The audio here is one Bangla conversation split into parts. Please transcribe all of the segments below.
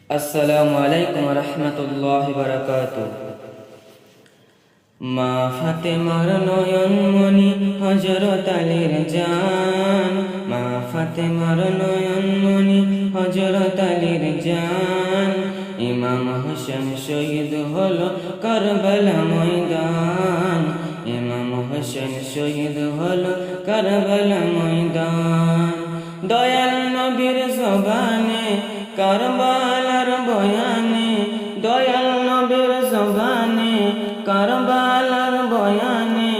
আসসালামু আলাইকুম রহমতুল্লাহি বারাকাতুহু। মা ফাতেমার নয়ন মনি হযরত আলীর জান, মা ফাতেমার নয়ন মনি হযরত আলীর জান। ইমাম হোসেন শহীদ হলো কারবালা ময়দান, ইমাম হোসেন শহীদ হলো কারবালা ময়দান। দয়াল নবীর জবানে কারবালার বয়ানে, দয়াল নবীর জবানে কারবালার বয়ানে,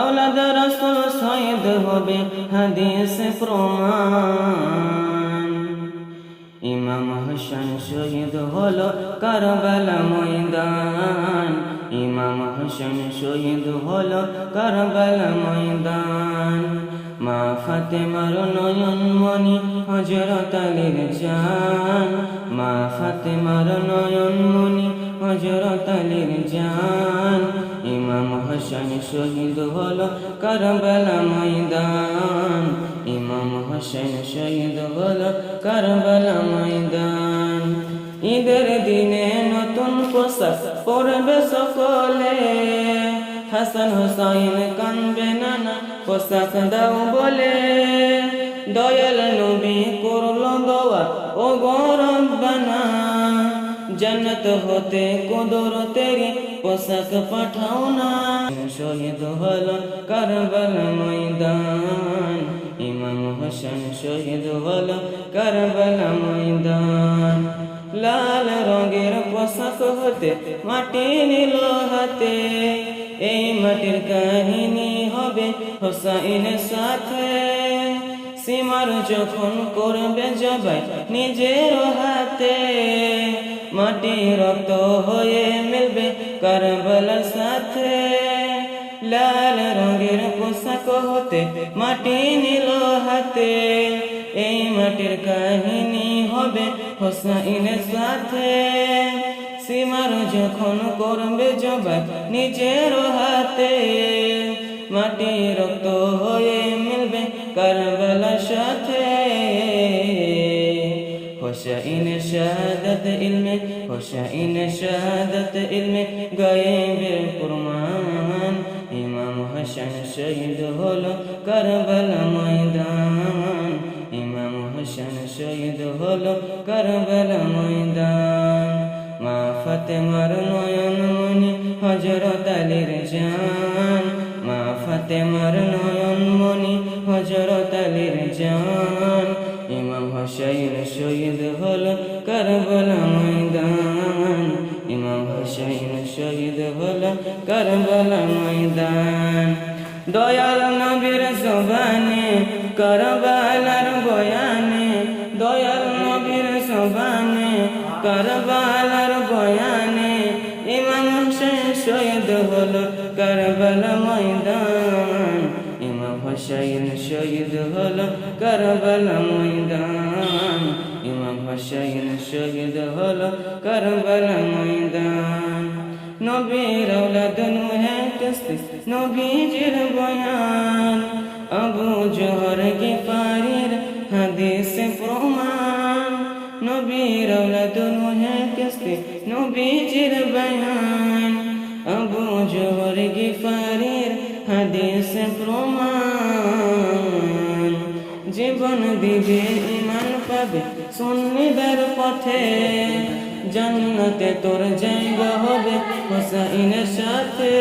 আওলাদ রাসূল শহীদ হবে হাদিস প্রমাণ। ইমাম হোসেন শহীদ হলো কারবালা ময়দান, ইমাম হোসেন শহীদ হলো কারবালা ময়দান। মা ফাতেমার নয়ন মনি হযরত আলীর জান, মা ফাতেমার নয়ন মনি হযরত আলীর জান। ইমাম হোসেন শহীদ হলো কারবালা ময়দান, ইমাম হোসেন শহীদ হলো কারবালা ময়দান। ঈদের দিনে নতুন পোশাক পরবে সকলে, হাসান হুসাইন কানবে নানা পোশাক দাও বলে। দয়াল নবী করলো দোয়া ও গো রব্বানা, জান্নাত হতে কুদরতেরি পোশাক পাঠাও না। শহীদ হলো কারবালা ময়দান, ইমাম হোসেন শহীদ হলো কারবালা ময়দান। লাল রঙের পোশাক হতে মাটি নিল হাতে, এই মাটির কাহিনী হবে হোসাইনের সাথে। সীমার যখন করবে জবাই নিজের হাতে, মাটি রক্ত হয়ে মিলবে কারবালার সাথে। লাল রঙের পোশাক হতে মাটি নিল হাতে, এই মাটির কাহিনী হবে হোসাইনের সাথে। সীমার যখন করবে জবাই নিজের হাতে, মাটি রক্ত হয়ে মিলবে কারবালার সাথে। হোসাইন শাহাদাত ইলমে, হোসাইন শাহাদাত ইলমে গায়েবের প্রমাণ। ইমাম হোসেন শহীদ হলো কারবালা ময়দান, ইমাম হোসেন শহীদ হলো কারবালা ময়দান। মা ফাতেমার নয়ন মনি হযরত আলীর জান, মা ফাতেমার নয়ন মনি হযরত আলীর জান। ইমাম হোসেন শহীদ হলো কারবালা ময়দান, ইমাম হোসেন শহীদ হলো কারবালা ময়দান। দয়াল নবীর জবানে কারবালার বয়ানে, দয়াল নবীর জবানে কারবালার বয়ানে, ইমাম হোসেন শহীদ হলো কারবালা ময়দান, ইমাম হোসেন শহীদ হলো কারবালা ময়দান, ইমাম হোসেন শহীদ হলো কারবালা ময়দান। নবীর আওলাদ নূহে কিস্তি নবীজির বয়ান, আবু জহর গিফারির হাদিস প্রমাণ। নবীর আওলাদ নূহে কিস্তি নবীজির বয়ান, আবু জহর গিফারির হাদিস প্রমাণ। জীবন দিবে ঈমান পাবে সুন্নিদের পথে, জান্নাতে তোর জায়গা হবে হোসাইনের সাথে।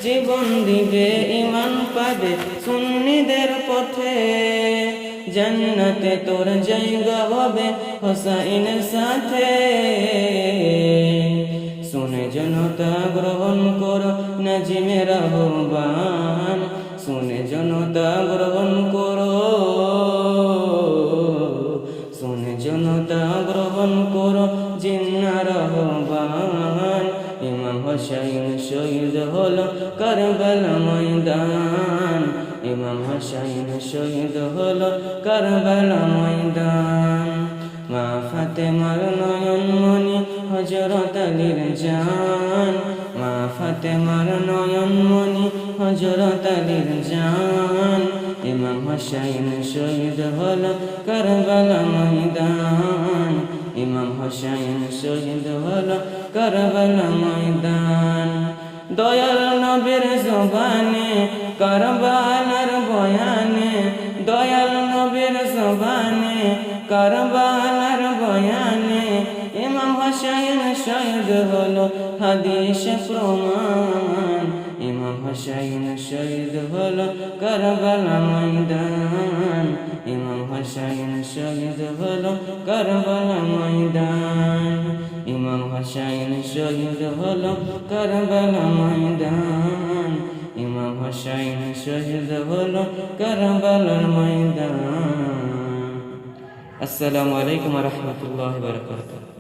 জীবন দিবে ঈমান পাবে সুন্নিদের পথে, জান্নাতে তোর জায়গা হবে হোসাইনের সাথে। শুনে জনতা গ্রহণ করো নাজিমের আহ্বান, শুনে জনতা গ্রহণ করো, শুনে জনতা গ্রহণ করো জিন্নার আহ্বান। ইমাম হোসেন শহীদ হলো কারবালা ময়দান, ইমাম হোসেন শহীদ হলো কারবালা ময়দান। মা ফাতেমার নয়ন মনি হযরত আলীর জান, মা ফাতেমার নয়ন মনি হযরত আলীর জান। ইমাম হোসেন শহীদ হলো কারবালা ময়দান, ইমাম হোসাইন শহীদ হলো কারবালা ময়দান। দয়াল নবীর জবানে কারবালার বয়ানে, দয়াল নবীর জবানে কারবালার বয়ানে ইমাম হোসাইন শহীদ হলো হাদিস প্রমাণ। ইমাম হোসাইন শহীদ হলো কারবালা ময়দান। ইমাম হোসাইন শহীদ হলো কারবালা ময়দান। ইমাম হোসাইন শহীদ হলো কারবালা ময়দান। ইমাম হোসাইন শহীদ হলো কারবালার ময়দান। আসসালামু আলাইকুম ওয়া রাহমাতুল্লাহি ওয়া বারাকাতুহু।